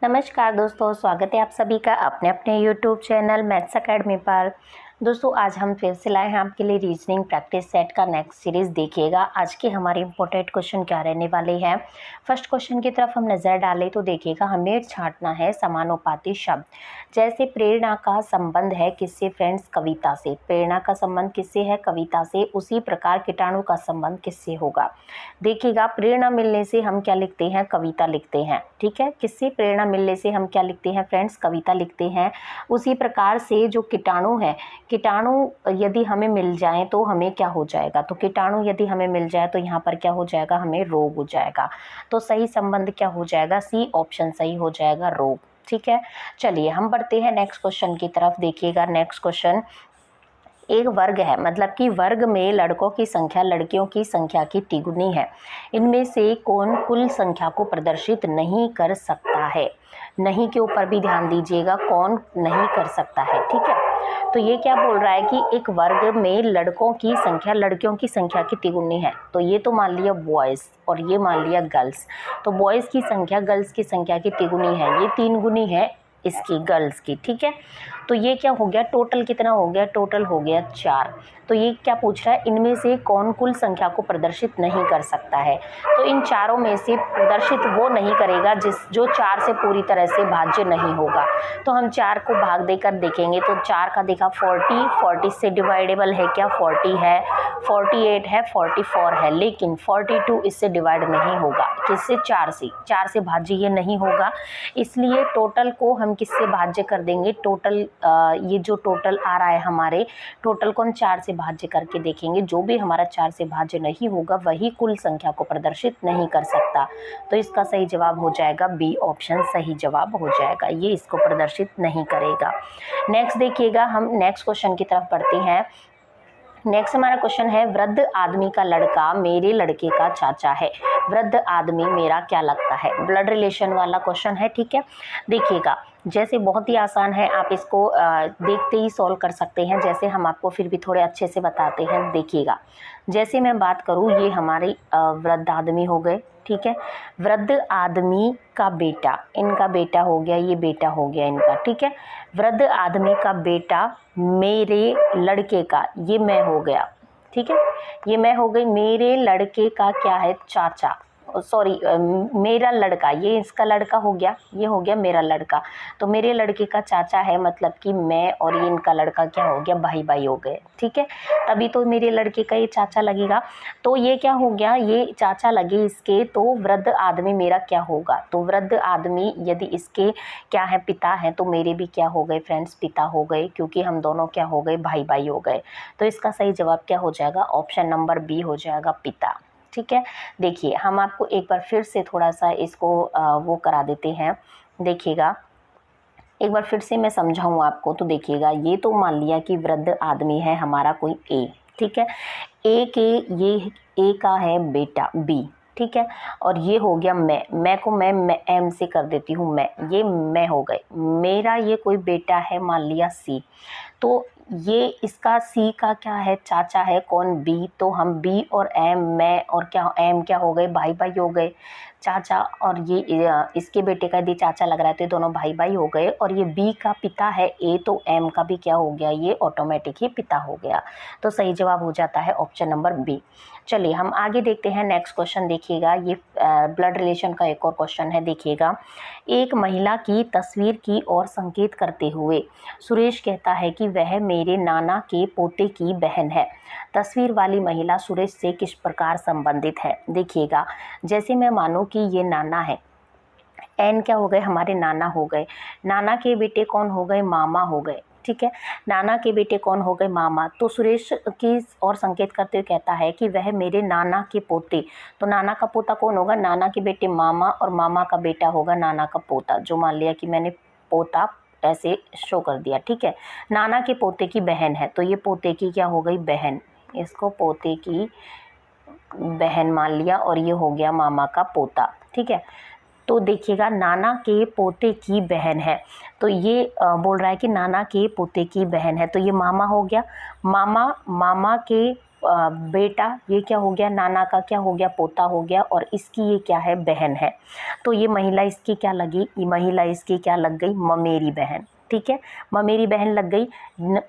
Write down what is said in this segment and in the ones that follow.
नमस्कार दोस्तों, स्वागत है आप सभी का अपने अपने यूट्यूब चैनल मैथ्स एकेडमी पर। दोस्तों आज हम फिर से लाए हैं आपके लिए रीजनिंग प्रैक्टिस सेट का नेक्स्ट सीरीज़। देखिएगा आज के हमारे इंपॉर्टेंट क्वेश्चन क्या रहने वाले हैं। फर्स्ट क्वेश्चन की तरफ हम नज़र डालें तो देखिएगा हमें छांटना है समानुपाती शब्द। जैसे प्रेरणा का संबंध है किससे फ्रेंड्स, कविता से। प्रेरणा का संबंध किससे है, कविता से। उसी प्रकार कीटाणु का संबंध किससे होगा। देखिएगा प्रेरणा मिलने से हम क्या लिखते हैं, कविता लिखते हैं। ठीक है, किससे प्रेरणा मिलने से हम क्या लिखते हैं फ्रेंड्स, कविता लिखते हैं। उसी प्रकार से जो कीटाणु है, कीटाणु यदि हमें मिल जाए तो हमें क्या हो जाएगा, तो कीटाणु यदि हमें मिल जाए तो यहाँ पर क्या हो जाएगा, हमें रोग हो जाएगा। तो सही संबंध क्या हो जाएगा, सी ऑप्शन सही हो जाएगा, रोग। ठीक है, चलिए हम बढ़ते हैं नेक्स्ट क्वेश्चन की तरफ। देखिएगा नेक्स्ट क्वेश्चन, एक वर्ग है, मतलब कि वर्ग में लड़कों की संख्या लड़कियों की संख्या की तिगुनी है। इनमें से कौन कुल संख्या को प्रदर्शित नहीं कर सकता है। नहीं के ऊपर भी ध्यान दीजिएगा, कौन नहीं कर सकता है। ठीक है, तो ये क्या बोल रहा है कि एक वर्ग में लड़कों की संख्या लड़कियों की संख्या की तिगुनी है। तो ये तो मान लिया बॉयज़ और ये मान लिया गर्ल्स। तो बॉयज़ की संख्या गर्ल्स की संख्या की तिगुनी है, ये 3 गुनी है इसकी, गर्ल्स की। ठीक है, तो ये क्या हो गया, टोटल कितना हो गया, टोटल हो गया 4। तो ये क्या पूछ रहा है, इनमें से कौन कुल संख्या को प्रदर्शित नहीं कर सकता है। तो इन चारों में से प्रदर्शित वो नहीं करेगा जो 4 से पूरी तरह से भाज्य नहीं होगा। तो हम 4 को भाग देकर देखेंगे तो 4 का देखा 40 से डिवाइडेबल है क्या, 40 है, 48 है, 44 है, लेकिन 42 इससे डिवाइड नहीं होगा। किससे, 4 से भाज्य ये नहीं होगा। इसलिए टोटल को हम किससे भाज्य कर देंगे, टोटल ये जो टोटल आ रहा है हमारे, टोटल को हम 4 से भाज्य करके देखेंगे। जो भी हमारा 4 से भाज्य नहीं होगा वही कुल संख्या को प्रदर्शित नहीं कर सकता। तो इसका सही जवाब हो जाएगा बी ऑप्शन सही जवाब हो जाएगा, ये इसको प्रदर्शित नहीं करेगा। नेक्स्ट देखिएगा, हम नेक्स्ट क्वेश्चन की तरफ बढ़ते हैं। नेक्स्ट हमारा क्वेश्चन है, वृद्ध आदमी का लड़का मेरे लड़के का चाचा है। वृद्ध आदमी मेरा क्या लगता है, ब्लड रिलेशन वाला क्वेश्चन है। ठीक है, देखिएगा जैसे बहुत ही आसान है, आप इसको देखते ही सॉल्व कर सकते हैं। जैसे हम आपको फिर भी थोड़े अच्छे से बताते हैं। देखिएगा जैसे मैं बात करूँ, ये हमारे वृद्ध आदमी हो गए। ठीक है, वृद्ध आदमी का बेटा, इनका बेटा हो गया, ये बेटा हो गया इनका। ठीक है, वृद्ध आदमी का बेटा मेरे लड़के का, ये मैं हो गया। ठीक है, ये मैं हो गई, मेरे लड़के का क्या है, चाचा, सॉरी मेरा लड़का, ये इसका लड़का हो गया, ये हो गया मेरा लड़का। तो मेरे लड़के का चाचा है, मतलब कि मैं और ये इनका लड़का क्या हो गया, भाई भाई हो गए। ठीक है, तभी तो मेरे लड़के का ये चाचा लगेगा। तो ये क्या हो गया, ये चाचा लगे इसके, तो वृद्ध आदमी मेरा क्या होगा, तो वृद्ध आदमी यदि इसके क्या है, पिता है, तो मेरे भी क्या हो गए फ्रेंड्स, पिता हो गए, क्योंकि हम दोनों क्या हो गए, भाई भाई हो गए। तो इसका सही जवाब क्या हो जाएगा, ऑप्शन नंबर बी हो जाएगा, पिता। ठीक है, देखिए हम आपको एक बार फिर से थोड़ा सा इसको वो करा देते हैं। देखिएगा एक बार फिर से मैं समझाऊँ आपको। तो देखिएगा ये तो मान लिया कि वृद्ध आदमी है हमारा कोई ए। ठीक है, ए के, ये ए का है बेटा बी। ठीक है, और ये हो गया मैं को मैं एम से कर देती हूँ, ये मैं हो गए, मेरा ये कोई बेटा है मान लिया सी। तो ये इसका सी का क्या है, चाचा है कौन, बी। तो हम बी और एम, मैं और क्या एम क्या हो गए, भाई भाई हो गए। चाचा और ये इसके बेटे का यदि चाचा लग रहा है तो ये दोनों भाई भाई हो गए। और ये बी का पिता है ए, तो एम का भी क्या हो गया, ये ऑटोमेटिक ही पिता हो गया। तो सही जवाब हो जाता है ऑप्शन नंबर बी। चलिए हम आगे देखते हैं नेक्स्ट क्वेश्चन। देखिएगा ये ब्लड रिलेशन का एक और क्वेश्चन है। देखिएगा, एक महिला की तस्वीर की ओर संकेत करते हुए सुरेश कहता है कि वह मेरे नाना के पोते की बहन है। तस्वीर वाली महिला सुरेश से किस प्रकार संबंधित है। देखिएगा जैसे मैं मानूं कि ये नाना है, एन क्या हो गए, हमारे नाना हो गए। नाना के बेटे कौन हो गए, मामा हो गए। ठीक है, नाना के बेटे कौन हो गए, मामा। तो सुरेश की और संकेत करते हुए कहता है कि वह मेरे नाना के पोते। तो नाना का पोता कौन होगा, नाना के बेटे मामा, और मामा का बेटा होगा नाना का पोता, जो मान लिया कि मैंने पोता ऐसे शो कर दिया। ठीक है, नाना के पोते की बहन है, तो ये पोते की क्या हो गई, बहन। इसको पोते की बहन मान लिया, और ये हो गया मामा का पोता। ठीक है, तो देखिएगा नाना के पोते की बहन है, तो ये बोल रहा है कि नाना के पोते की बहन है, तो ये मामा हो गया। मामा, मामा के बेटा, ये क्या हो गया, नाना का क्या हो गया, पोता हो गया, और इसकी ये क्या है, बहन है। तो ये महिला इसकी क्या लगी, ये महिला इसकी क्या लग गई, ममेरी बहन। ठीक है, ममेरी बहन लग गई।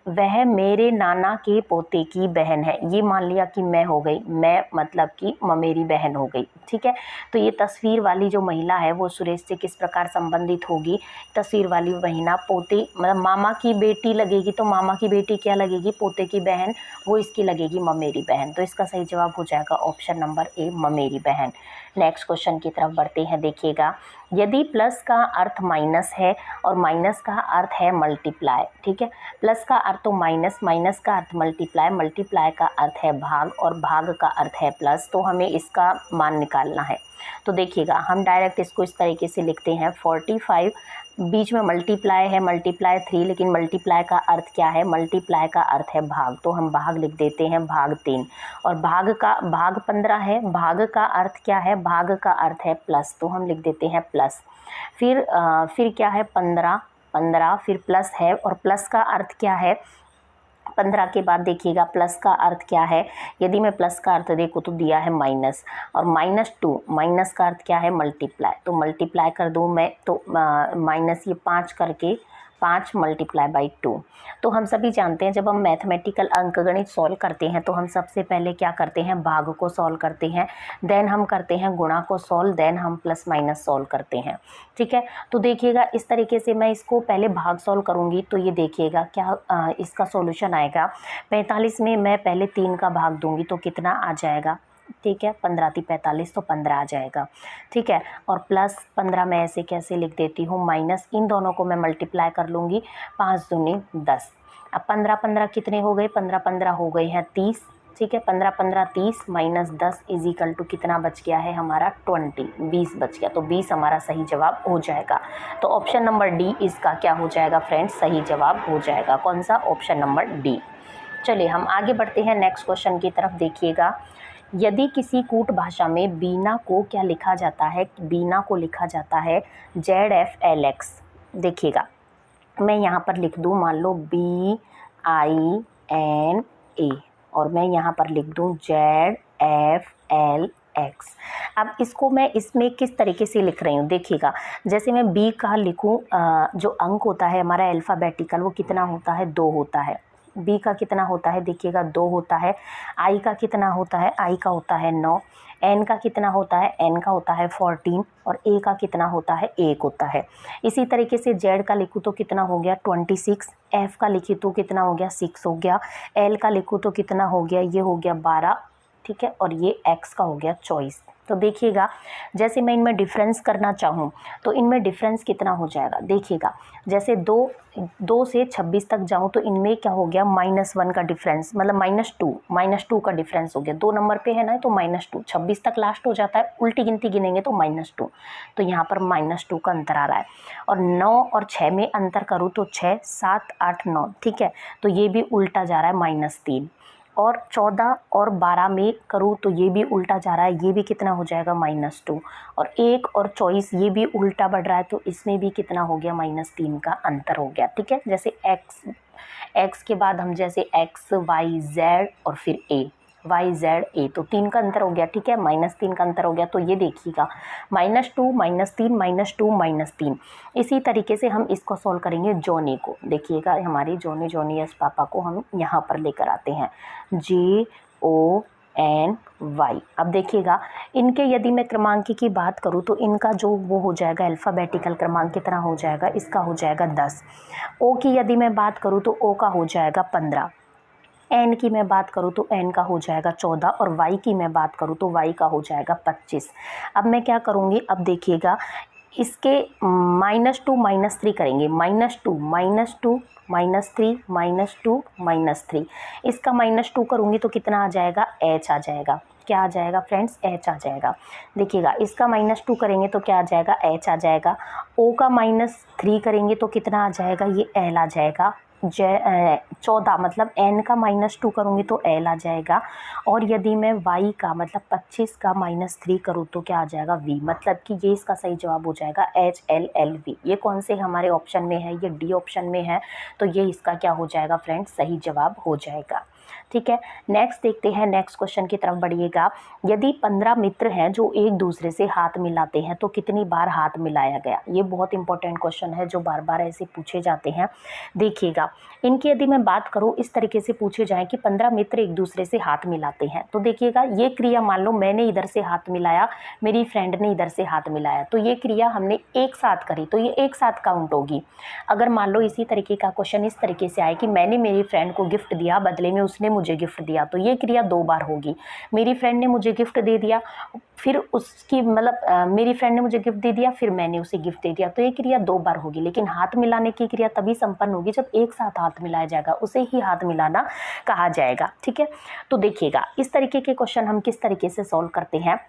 वह मेरे नाना के पोते की बहन है, ये मान लिया कि मैं हो गई, मैं मतलब कि ममेरी बहन हो गई। ठीक है, तो ये तस्वीर वाली जो महिला है वो सुरेश से किस प्रकार संबंधित होगी, तस्वीर वाली महिला पोते मतलब मामा की बेटी लगेगी, तो मामा की बेटी क्या लगेगी, पोते की बहन, वो इसकी लगेगी ममेरी बहन। तो इसका सही जवाब हो जाएगा ऑप्शन नंबर ए, ममेरी बहन। नेक्स्ट क्वेश्चन की तरफ बढ़ते हैं। देखिएगा, यदि प्लस का अर्थ माइनस है और माइनस का अर्थ है मल्टीप्लाई, ठीक है, प्लस का अर्थ तो माइनस, माइनस का अर्थ मल्टीप्लाई, मल्टीप्लाई का अर्थ है भाग और भाग का अर्थ है प्लस, तो हमें इसका मान निकालना है। तो देखिएगा, हम डायरेक्ट इसको इस तरीके से लिखते हैं, 45 बीच में मल्टीप्लाई है, मल्टीप्लाई 3, लेकिन मल्टीप्लाई का अर्थ क्या है, मल्टीप्लाई का अर्थ है भाग, तो हम भाग लिख देते हैं, भाग 3। और भाग 15 है, भाग का अर्थ क्या है, भाग का अर्थ है प्लस, तो हम लिख देते हैं प्लस। फिर क्या है, 15 फिर प्लस है, और प्लस का अर्थ क्या है, 15 के बाद देखिएगा प्लस का अर्थ क्या है, यदि मैं प्लस का अर्थ देखूँ तो दिया है माइनस, और -2, माइनस का अर्थ क्या है, मल्टीप्लाई, तो मल्टीप्लाई कर दूँ मैं तो माइनस ये 5 करके 5 मल्टीप्लाई बाई 2। तो हम सभी जानते हैं जब हम मैथमेटिकल अंकगणित सॉल्व करते हैं तो हम सबसे पहले क्या करते हैं, भाग को सॉल्व करते हैं, देन हम करते हैं गुणा को सॉल्व, देन हम प्लस माइनस सॉल्व करते हैं। ठीक है, तो देखिएगा इस तरीके से मैं इसको पहले भाग सॉल्व करूँगी, तो ये देखिएगा क्या इसका सॉल्यूशन आएगा। 45 में मैं पहले 3 का भाग दूंगी तो कितना आ जाएगा, ठीक है, 15 × 45 तो 15 आ जाएगा। ठीक है, और प्लस 15 मैं ऐसे कैसे लिख देती हूँ, माइनस इन दोनों को मैं मल्टीप्लाई कर लूँगी, 5 दूनी 10। अब 15 कितने हो गए, 15 हो गए हैं 30। ठीक है, 15 30 माइनस 10 इज इक्वल टू कितना बच गया है हमारा 20 बच गया, तो 20 हमारा सही जवाब हो जाएगा। तो ऑप्शन नंबर डी इसका क्या हो जाएगा फ्रेंड्स, सही जवाब हो जाएगा। कौन सा, ऑप्शन नंबर डी। चलिए हम आगे बढ़ते हैं नेक्स्ट क्वेश्चन की तरफ। देखिएगा, यदि किसी कूट भाषा में बीना को क्या लिखा जाता है, बीना को लिखा जाता है ZFLX। देखिएगा मैं यहाँ पर लिख दूँ, मान लो BINA, और मैं यहाँ पर लिख दूँ ZFLX। अब इसको मैं इसमें किस तरीके से लिख रही हूँ, देखिएगा, जैसे मैं बी का लिखूँ, जो अंक होता है हमारा अल्फ़ाबेटिकल वो कितना होता है, 2 होता है। बी का कितना होता है, देखिएगा 2 होता है। आई का कितना होता है, आई का होता है 9। एन का कितना होता है, एन का होता है 14, और ए का कितना होता है, 1 होता है। इसी तरीके से जेड का लिखूँ तो कितना हो गया 26, एफ का लिखी तो कितना हो गया 6 हो गया, एल का लिखूँ तो कितना हो गया, ये हो गया 12। ठीक है, और ये एक्स का हो गया 24। तो देखिएगा जैसे मैं इनमें डिफरेंस करना चाहूँ तो इनमें डिफरेंस कितना हो जाएगा, देखिएगा जैसे 2 से 26 तक जाऊँ तो इनमें क्या हो गया, -1 का डिफरेंस, मतलब -2 का डिफरेंस हो गया। 2 नंबर पे है ना, तो -2, 26 तक लास्ट हो जाता है, उल्टी गिनती गिनेंगे तो -2, तो यहाँ पर -2 का अंतर आ रहा है। और 9 और 6 में अंतर करूँ तो 6 7 8 9, ठीक है, तो ये भी उल्टा जा रहा है -3। और 14 और 12 में करूँ तो ये भी उल्टा जा रहा है, ये भी कितना हो जाएगा -2। और 1 और 24 ये भी उल्टा बढ़ रहा है, तो इसमें भी कितना हो गया, -3 का अंतर हो गया। ठीक है, जैसे x के बाद हम जैसे x y z और फिर a, y z a, तो 3 का अंतर हो गया। ठीक है, -3 का अंतर हो गया, तो ये देखिएगा -2 -3 -2 -3। इसी तरीके से हम इसको सॉल्व करेंगे जोनी को। देखिएगा हमारी जोनी यस पापा को हम यहाँ पर लेकर आते हैं, JONY। अब देखिएगा इनके यदि मैं क्रमांक की बात करूँ तो इनका जो वो हो जाएगा अल्फ़ाबेटिकल क्रमांक कितना हो जाएगा, इसका हो जाएगा 10। ओ की यदि मैं बात करूँ तो ओ का हो जाएगा 15। एन की मैं बात करूँ तो एन का हो जाएगा 14, और वाई की मैं बात करूँ तो वाई का हो जाएगा 25। अब मैं क्या करूँगी, अब देखिएगा इसके -2 -3 करेंगे, -2 -2 -3 -2 -3। इसका -2 करूँगी तो कितना आ जाएगा, एच आ जाएगा। क्या आ जाएगा फ्रेंड्स, एच आ जाएगा। देखिएगा इसका -2 करेंगे तो क्या आ जाएगा, एच आ जाएगा। ओ का -3 करेंगे तो कितना आ जाएगा, ये एल आ जाएगा। 14 मतलब एन का -2 करूँगी तो एल आ जाएगा। और यदि मैं वाई का मतलब 25 का -3 करूँ तो क्या आ जाएगा, वी, मतलब कि ये इसका सही जवाब हो जाएगा HLLV। ये कौन से हमारे ऑप्शन में है, ये डी ऑप्शन में है, तो ये इसका क्या हो जाएगा फ्रेंड्स, सही जवाब हो जाएगा। ठीक है, नेक्स्ट देखते हैं, नेक्स्ट क्वेश्चन की तरफ बढ़िएगा। यदि 15 मित्र हैं जो एक दूसरे से हाथ मिलाते हैं तो कितनी बार हाथ मिलाया गया? ये बहुत इंपॉर्टेंट क्वेश्चन है जो बार बार ऐसे पूछे जाते हैं। देखिएगा, इनकी यदि मैं बात करूँ, इस तरीके से पूछे जाए कि 15 मित्र एक दूसरे से हाथ मिलाते हैं, तो देखिएगा ये क्रिया, मान लो मैंने इधर से हाथ मिलाया, मेरी फ्रेंड ने इधर से हाथ मिलाया, तो ये क्रिया हमने एक साथ करी, तो ये एक साथ काउंट होगी। अगर मान लो इसी तरीके का क्वेश्चन इस तरीके से आए कि मैंने मेरी फ्रेंड को गिफ्ट दिया, बदले में उसने मुझे गिफ्ट दिया, तो ये क्रिया 2 बार होगी। मेरी फ्रेंड ने मुझे गिफ्ट दे दिया, फिर उसकी मतलब मेरी फ्रेंड ने मुझे गिफ्ट दे दिया, फिर मैंने उसे गिफ्ट दे दिया, तो ये क्रिया 2 बार होगी। लेकिन हाथ मिलाने की क्रिया तभी संपन्न होगी जब एक साथ हाथ मिलाया जाएगा, उसे ही हाथ मिलाना कहा जाएगा। ठीक है, तो देखिएगा इस तरीके के क्वेश्चन हम किस तरीके से सॉल्व करते हैं।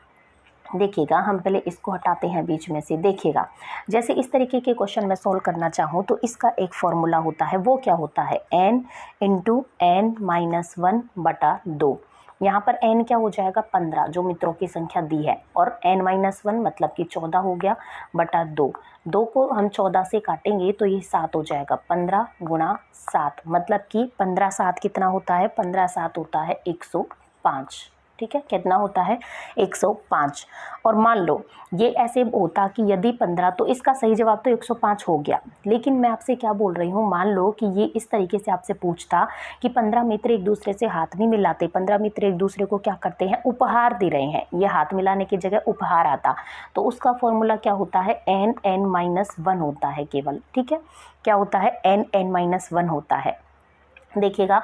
देखिएगा, हम पहले इसको हटाते हैं बीच में से। देखिएगा, जैसे इस तरीके के क्वेश्चन मैं सॉल्व करना चाहूँ तो इसका एक फॉर्मूला होता है, वो क्या होता है, n इंटू n माइनस 1/2। यहाँ पर n क्या हो जाएगा, 15, जो मित्रों की संख्या दी है, और n माइनस 1 मतलब कि 14 हो गया, बटा 2। 2 को हम 14 से काटेंगे तो ये 7 हो जाएगा, 15 गुणा 7, मतलब कि 15 7 कितना होता है, 15 7 होता है 105। ठीक है, कितना होता है, 105। और मान लो ये ऐसे होता कि यदि 15, तो इसका सही जवाब तो 105 हो गया। लेकिन मैं आपसे क्या बोल रही हूँ, मान लो कि ये इस तरीके से आपसे पूछता कि 15 मित्र एक दूसरे से हाथ नहीं मिलाते, 15 मित्र एक दूसरे को क्या करते हैं, उपहार दे रहे हैं, ये हाथ मिलाने की जगह उपहार आता, तो उसका फॉर्मूला क्या होता है, n(n-1) होता है केवल। ठीक है, क्या होता है, n(n-1) होता है। देखिएगा,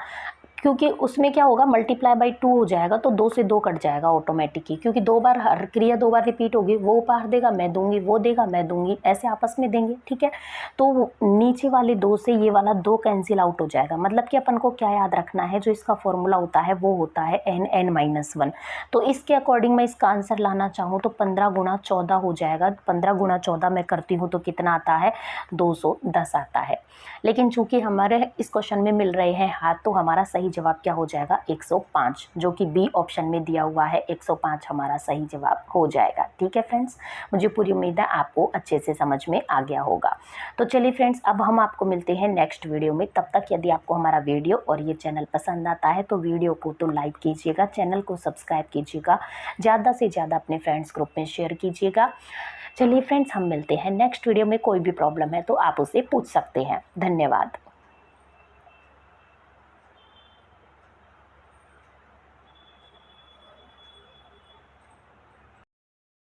क्योंकि उसमें क्या होगा, मल्टीप्लाई बाई 2 हो जाएगा, तो 2 से 2 कट जाएगा ऑटोमेटिकली, क्योंकि 2 बार हर क्रिया 2 बार रिपीट होगी, वो उपहार देगा मैं दूंगी, वो देगा मैं दूंगी, ऐसे आपस में देंगे। ठीक है, तो नीचे वाले 2 से ये वाला 2 कैंसिल आउट हो जाएगा। मतलब कि अपन को क्या याद रखना है, जो इसका फॉर्मूला होता है वो होता है n(n-1). तो इसके अकॉर्डिंग मैं इसका आंसर लाना चाहूँ तो 15 गुणा 14 हो जाएगा। 15 गुणा 14 मैं करती हूँ तो कितना आता है, 210 आता है। लेकिन चूंकि हमारे इस क्वेश्चन में मिल रहे हैं हाथ, तो हमारा सही जवाब क्या हो जाएगा, 105, जो कि बी ऑप्शन में दिया हुआ है, 105 हमारा सही जवाब हो जाएगा। ठीक है फ्रेंड्स, मुझे पूरी उम्मीद है आपको अच्छे से समझ में आ गया होगा। तो चलिए फ्रेंड्स, अब हम आपको मिलते हैं नेक्स्ट वीडियो में। तब तक यदि आपको हमारा वीडियो और ये चैनल पसंद आता है तो वीडियो को तो लाइक कीजिएगा, चैनल को सब्सक्राइब कीजिएगा, ज़्यादा से ज़्यादा अपने फ्रेंड्स ग्रुप में शेयर कीजिएगा। चलिए फ्रेंड्स, हम मिलते हैं नेक्स्ट वीडियो में। कोई भी प्रॉब्लम है तो आप उसे पूछ सकते हैं। धन्यवाद।